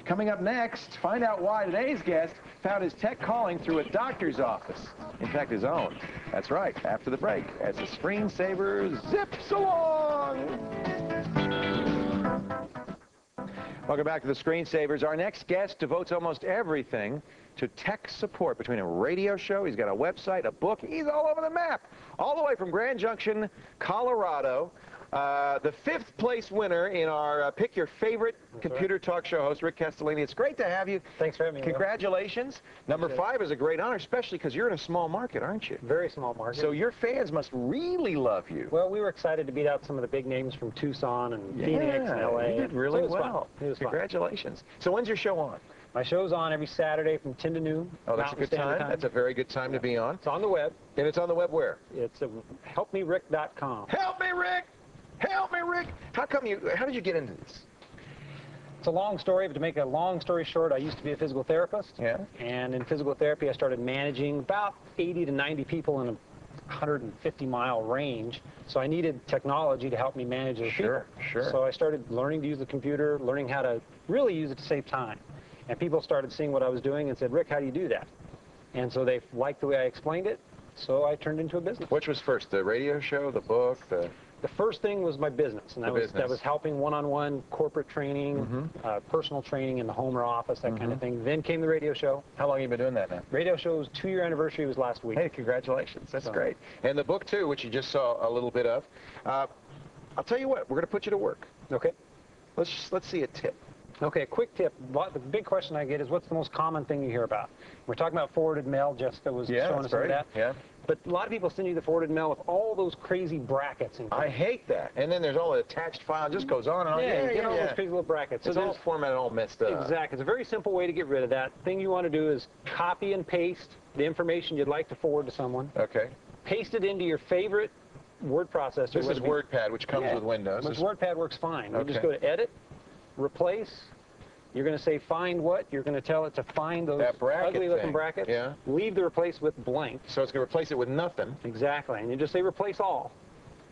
Coming up next, find out why today's guest found his tech calling through a doctor's office. In fact, his own. That's right, after the break, as the screensaver zips along. Welcome back to the Screensavers. Our next guest devotes almost everything to tech support, between a radio show, he's got a website, a book, he's all over the map. All the way from Grand Junction, Colorado. The 5th place winner in our Pick Your Favorite Computer Talk Show host, Rick Castellini. It's great to have you. Thanks for having me. Congratulations. Number 5 is a great honor, especially because you're in a small market, aren't you? Very small market. So your fans must really love you. Well, we were excited to beat out some of the big names from Tucson and Phoenix and LA. You did really well. It was Congratulations. Fun. So when's your show on? My show's on every Saturday from 10 to noon. Oh, that's a good time. That's a very good time to be on. It's on the web. And it's on the web where? It's helpmerick.com. Help me, Rick! Help me, Rick! How did you get into this? It's a long story, but to make a long story short, I used to be a physical therapist. Yeah. And in physical therapy, I started managing about 80 to 90 people in a 150-mile range. So I needed technology to help me manage those people. Sure. So I started learning to use the computer, learning how to really use it to save time. And people started seeing what I was doing and said, Rick, how do you do that? And so they liked the way I explained it, so I turned into a business. Which was first, the radio show, the book, The first thing was my business, and that was helping one-on-one corporate training, personal training in the home or office, that kind of thing. Then came the radio show. How long have you been doing that now? Radio show's 2-year anniversary was last week. Hey, congratulations. That's great. And the book, too, which you just saw a little bit of. I'll tell you what, we're going to put you to work. Okay. Let's see a tip. Okay, a quick tip. The big question I get is, what's the most common thing you hear about? We're talking about forwarded mail. Jessica was showing us some of that. Yeah. But a lot of people send you the forwarded mail with all those crazy brackets. I hate that. And then there's all the attached file. It just goes on and on. Yeah, you get all those crazy little brackets. It's all formatted, all messed up. Exactly. It's a very simple way to get rid of that. The thing you want to do is copy and paste the information you'd like to forward to someone. Okay. Paste it into your favorite word processor. This is WordPad, which comes with Windows. WordPad works fine. Okay. You just go to Edit, Replace. You're going to say find what? You're going to tell it to find those ugly-looking brackets. Yeah. Leave the replace with blank. So it's going to replace it with nothing. Exactly. And you just say replace all.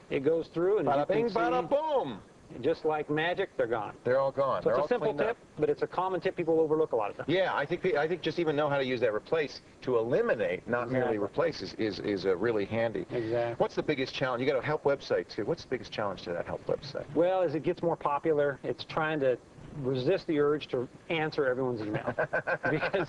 It goes through and bada bing, bada boom. Just like magic, they're gone. They're all gone. So it's a simple tip, but it's a common tip people overlook a lot of times. Yeah, I think just even know how to use that replace to eliminate, not merely replace, is really handy. Exactly. What's the biggest challenge? You got a help website too. What's the biggest challenge to that help website? Well, as it gets more popular, it's trying to resist the urge to answer everyone's email. Because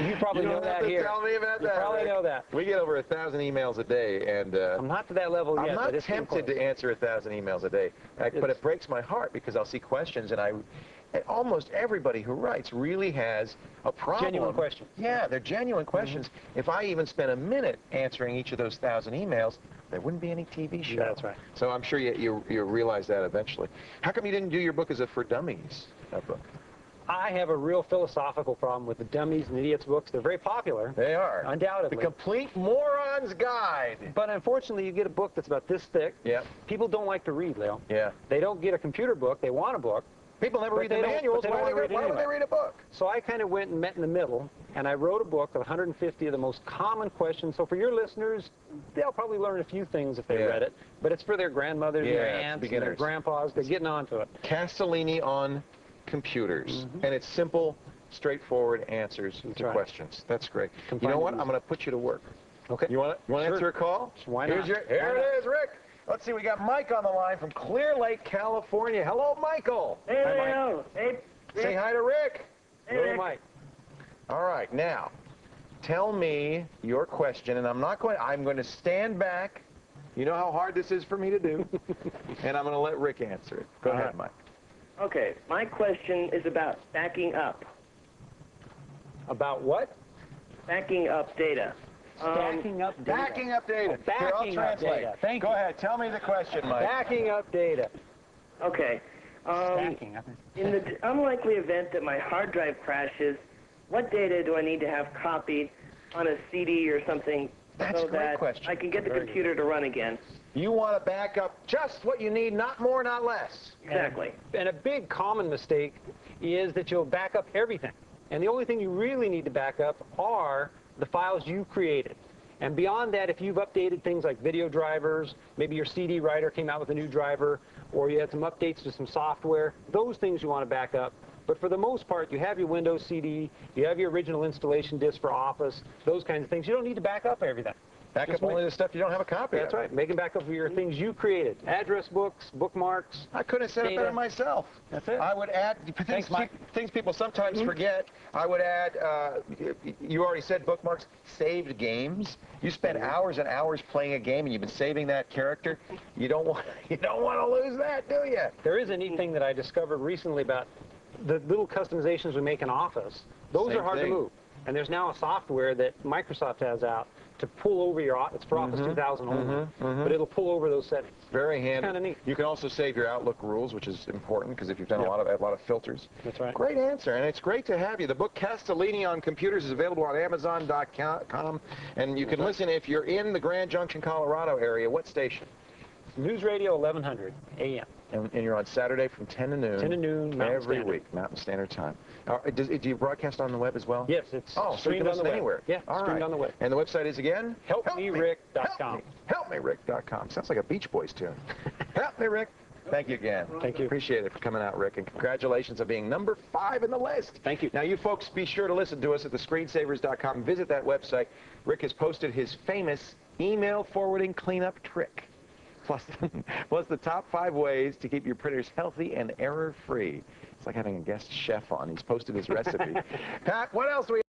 you probably know that here. Tell me about that. You probably know that. We get over 1,000 emails a day, and I'm not to that level yet. I'm not tempted to answer 1,000 emails a day, but it breaks my heart because I'll see questions, and almost everybody who writes really has a problem. Genuine questions. Yeah, they're genuine questions. If I even spent a minute answering each of those 1,000 emails, there wouldn't be any TV show. That's right. So I'm sure you realize that eventually. How come you didn't do your book as a For Dummies book? I have a real philosophical problem with the Dummies and Idiots books. They're very popular. They are. Undoubtedly. The Complete Moron's Guide. But unfortunately, you get a book that's about this thick. Yeah. People don't like to read, Leo. Yeah. They don't get a computer book. They want a book. People never read the manuals. Why would they read a book? So I kind of went and met in the middle, and I wrote a book of 150 of the most common questions. So for your listeners, they'll probably learn a few things if they read it, but it's for their grandmothers, and their aunts, and their grandpas. They're getting onto it. Castellini on computers, and it's simple, straightforward answers to questions. That's great. You know what? I'm going to put you to work. Okay. You want to answer a call? Why not? Here it is, Rick. Let's see, we got Mike on the line from Clear Lake, California. Hello, Michael. Hey, hi, Leo. Hey, Rick. Say hi to Rick. Hey, Rick. Mike. All right, now, tell me your question, and I'm going to stand back. You know how hard this is for me to do, and I'm going to let Rick answer it. Go ahead, Mike. Okay, my question is about backing up. About what? Backing up data. Backing up data. Backing up data. Backing up data. Thank you. Go ahead. Tell me the question, Mike. Backing up data. Okay. Stacking up. In the unlikely event that my hard drive crashes, what data do I need to have copied on a CD or something so that I can get the computer to run again? You want to back up just what you need, not more, not less. Exactly. And a big common mistake is that you'll back up everything. And the only thing you really need to back up are the files you created. And beyond that, if you've updated things like video drivers, maybe your CD writer came out with a new driver, or you had some updates to some software, those things you want to back up. But for the most part, you have your Windows CD, you have your original installation disk for Office, those kinds of things. You don't need to back up everything. Back up only the stuff you don't have a copy of. That's right. Making backup of your things you created. Address books, bookmarks. I couldn't have said it better myself. That's it. I would add things people sometimes forget. I would add, you already said bookmarks, saved games. You spend hours and hours playing a game and you've been saving that character. You don't want to lose that, do you? There is a neat thing that I discovered recently about the little customizations we make in Office. Those are hard to move. And there's now a software that Microsoft has out to pull over your, it's for Office 2000 only, but it'll pull over those settings. Very handy. It's kind of neat. You can also save your Outlook rules, which is important because if you've done a lot of filters. That's right. Great answer, and it's great to have you. The book Castellini on Computers is available on Amazon.com, and you can listen if you're in the Grand Junction, Colorado area. What station? News Radio 1100 AM. And you're on Saturday from 10 to noon. 10 to noon, Mountain every Standard. week, Mountain Standard Time. Do you broadcast on the web as well? Yes, it's so you can listen anywhere. Yeah, streamed on the web. And the website is again? HelpMeRick.com. HelpMeRick.com. Sounds like a Beach Boys tune. Help me, Rick. Thank you again. Thank you. Appreciate it for coming out, Rick, and congratulations on being number 5 in the list. Thank you. Now, you folks, be sure to listen to us at thescreensavers.com. Visit that website. Rick has posted his famous email forwarding cleanup trick. Plus the top 5 ways to keep your printers healthy and error-free. It's like having a guest chef on. He's posted his recipe. Pat, what else do we